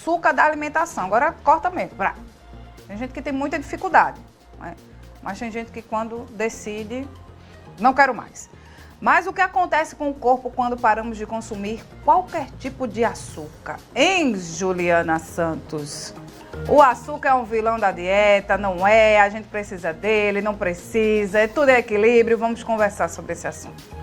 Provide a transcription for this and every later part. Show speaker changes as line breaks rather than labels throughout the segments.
açúcar da alimentação. Agora corta mesmo. Tem gente que tem muita dificuldade, né? Mas tem gente que quando decide, não quero mais. Mas o que acontece com o corpo quando paramos de consumir qualquer tipo de açúcar? Hein, Juliana Santos? O açúcar é um vilão da dieta, não é? A gente precisa dele, não precisa, tudo é equilíbrio. Vamos conversar sobre esse assunto.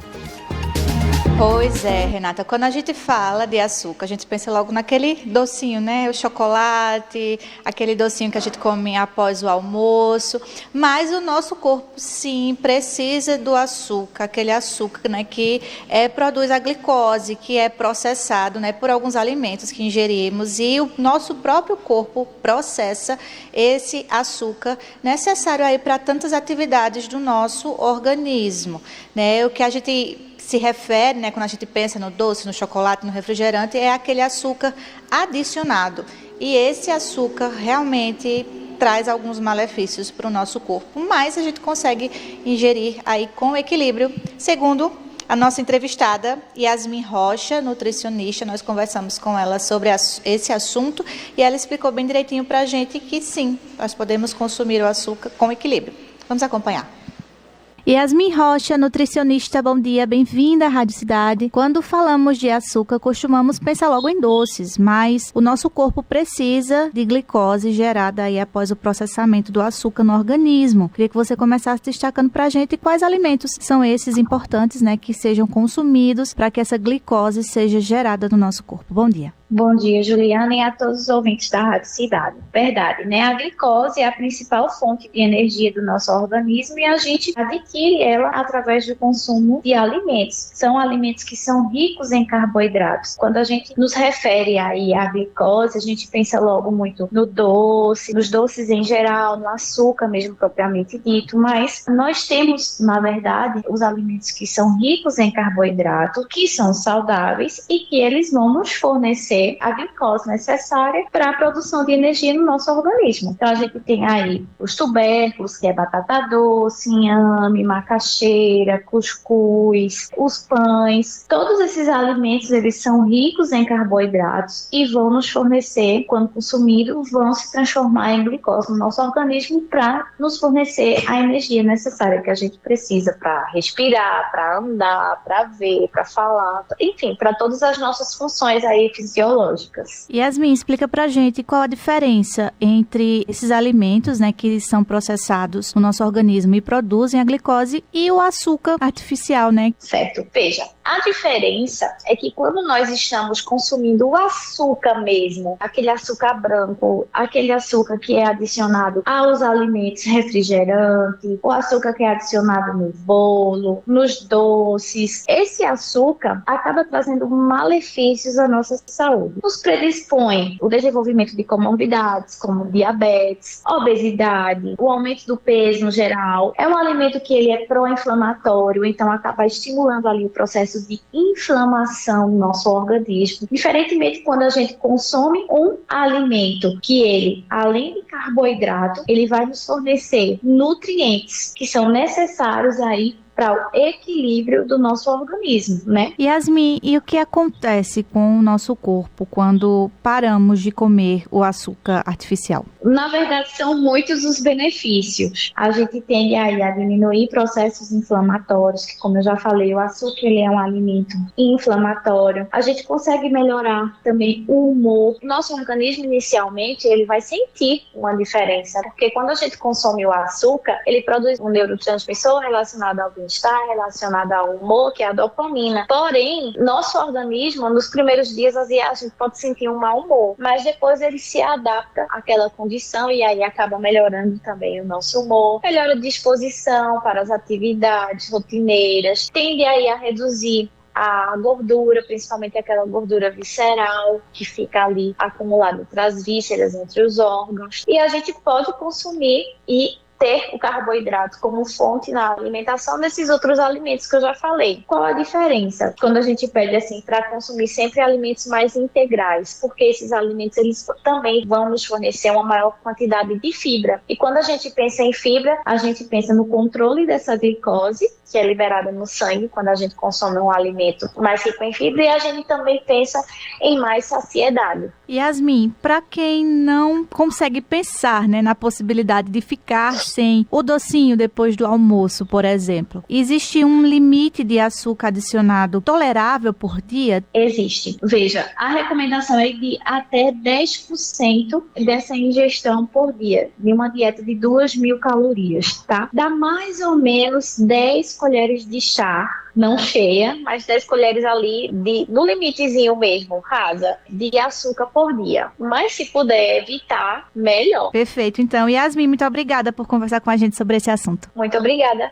Pois é, Renata, quando a gente fala de açúcar, a gente pensa logo naquele docinho, né? O chocolate, aquele docinho que a gente come após o almoço. Mas o nosso corpo, sim, precisa do açúcar, aquele açúcar, né, que produz a glicose, que é processado, né, por alguns alimentos que ingerimos. E o nosso próprio corpo processa esse açúcar necessário aí para tantas atividades do nosso organismo, né? O que a gente se refere, né, quando a gente pensa no doce, no chocolate, no refrigerante, é aquele açúcar adicionado. E esse açúcar realmente traz alguns malefícios para o nosso corpo, mas a gente consegue ingerir aí com equilíbrio. Segundo a nossa entrevistada, Yasmin Rocha, nutricionista, nós conversamos com ela sobre esse assunto e ela explicou bem direitinho para a gente que sim, nós podemos consumir o açúcar com equilíbrio. Vamos acompanhar.
Yasmin Rocha, nutricionista, bom dia, bem-vinda à Rádio Cidade. Quando falamos de açúcar, costumamos pensar logo em doces, mas o nosso corpo precisa de glicose gerada aí após o processamento do açúcar no organismo. Queria que você começasse destacando para a gente quais alimentos são esses importantes, né, que sejam consumidos para que essa glicose seja gerada no nosso corpo. Bom dia.
Bom dia, Juliana, e a todos os ouvintes da Rádio Cidade. Verdade, né? A glicose é a principal fonte de energia do nosso organismo e a gente adquire ela através do consumo de alimentos. São alimentos que são ricos em carboidratos. Quando a gente nos refere aí à glicose, a gente pensa logo muito no doce, nos doces em geral, no açúcar mesmo propriamente dito, mas nós temos, na verdade, os alimentos que são ricos em carboidrato, que são saudáveis e que eles vão nos fornecer a glicose necessária para a produção de energia no nosso organismo. Então a gente tem aí os tubérculos, que é batata doce, inhame, macaxeira, cuscuz, os pães. Todos esses alimentos, eles são ricos em carboidratos e vão nos fornecer, quando consumidos, vão se transformar em glicose no nosso organismo para nos fornecer a energia necessária que a gente precisa para respirar, para andar, para ver, para falar, enfim, para todas as nossas funções aí fisiológicas.
Yasmin, explica pra gente qual a diferença entre esses alimentos, né, que são processados no nosso organismo e produzem a glicose e o açúcar artificial, né?
Certo, veja, a diferença é que quando nós estamos consumindo o açúcar mesmo, aquele açúcar branco, aquele açúcar que é adicionado aos alimentos refrigerantes, o açúcar que é adicionado no bolo, nos doces, esse açúcar acaba trazendo malefícios à nossa saúde. Nos predispõe o desenvolvimento de comorbidades como diabetes, obesidade, o aumento do peso no geral. É um alimento que ele é pró-inflamatório, então acaba estimulando ali o processo de inflamação no nosso organismo. Diferentemente quando a gente consome um alimento que ele, além de carboidrato, ele vai nos fornecer nutrientes que são necessários aí para o equilíbrio do nosso organismo, né?
Yasmin, e o que acontece com o nosso corpo quando paramos de comer o açúcar artificial?
Na verdade, são muitos os benefícios. A gente tende aí a diminuir processos inflamatórios, que como eu já falei, o açúcar ele é um alimento inflamatório. A gente consegue melhorar também o humor. Nosso organismo, inicialmente, ele vai sentir uma diferença, porque quando a gente consome o açúcar, ele produz um neurotransmissor relacionado ao bem-estar, relacionado ao humor, que é a dopamina. Porém, nosso organismo, nos primeiros dias, a gente pode sentir um mau humor, mas depois ele se adapta àquela condição e aí acaba melhorando também o nosso humor, melhora a disposição para as atividades rotineiras, tende aí a reduzir a gordura, principalmente aquela gordura visceral que fica ali acumulada entre as vísceras, entre os órgãos. E a gente pode consumir e ter o carboidrato como fonte na alimentação desses outros alimentos que eu já falei. Qual a diferença? Quando a gente pede assim para consumir sempre alimentos mais integrais, porque esses alimentos eles também vão nos fornecer uma maior quantidade de fibra. E quando a gente pensa em fibra, a gente pensa no controle dessa glicose, que é liberada no sangue quando a gente consome um alimento mais rico em fibra, e a gente também pensa em mais saciedade.
Yasmin, para quem não consegue pensar, né, na possibilidade de ficar sem o docinho depois do almoço, por exemplo, existe um limite de açúcar adicionado tolerável por dia?
Existe. Veja, a recomendação é de até 10% dessa ingestão por dia, de uma dieta de 2.000 calorias, tá? Dá mais ou menos 10 colheres de chá, não cheia, mas 10 colheres ali, no limitezinho mesmo, rasa, de açúcar por dia. Mas se puder evitar, melhor.
Perfeito. Então, Yasmin, muito obrigada por conversar com a gente sobre esse assunto.
Muito obrigada.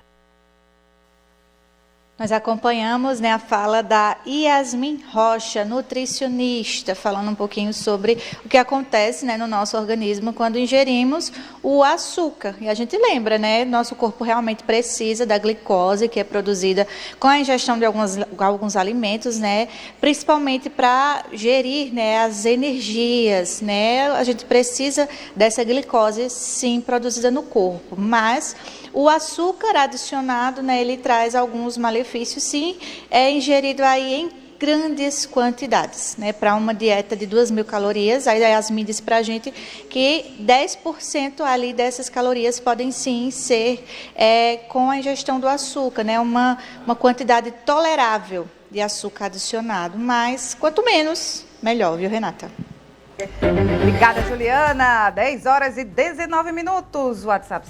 Nós acompanhamos, né, a fala da Yasmin Rocha, nutricionista, falando um pouquinho sobre o que acontece, né, no nosso organismo quando ingerimos o açúcar. E a gente lembra, né, nosso corpo realmente precisa da glicose que é produzida com a ingestão de alguns alimentos, né, principalmente para gerir, né, as energias, né. A gente precisa dessa glicose, sim, produzida no corpo, mas o açúcar adicionado, né, ele traz alguns malefícios, sim, é ingerido aí em grandes quantidades, né, para uma dieta de 2.000 calorias. A Yasmin disse para a gente que 10% ali dessas calorias podem sim ser com a ingestão do açúcar, né, uma quantidade tolerável de açúcar adicionado, mas quanto menos, melhor, viu, Renata?
Obrigada, Juliana. 10 horas e 19 minutos. WhatsApp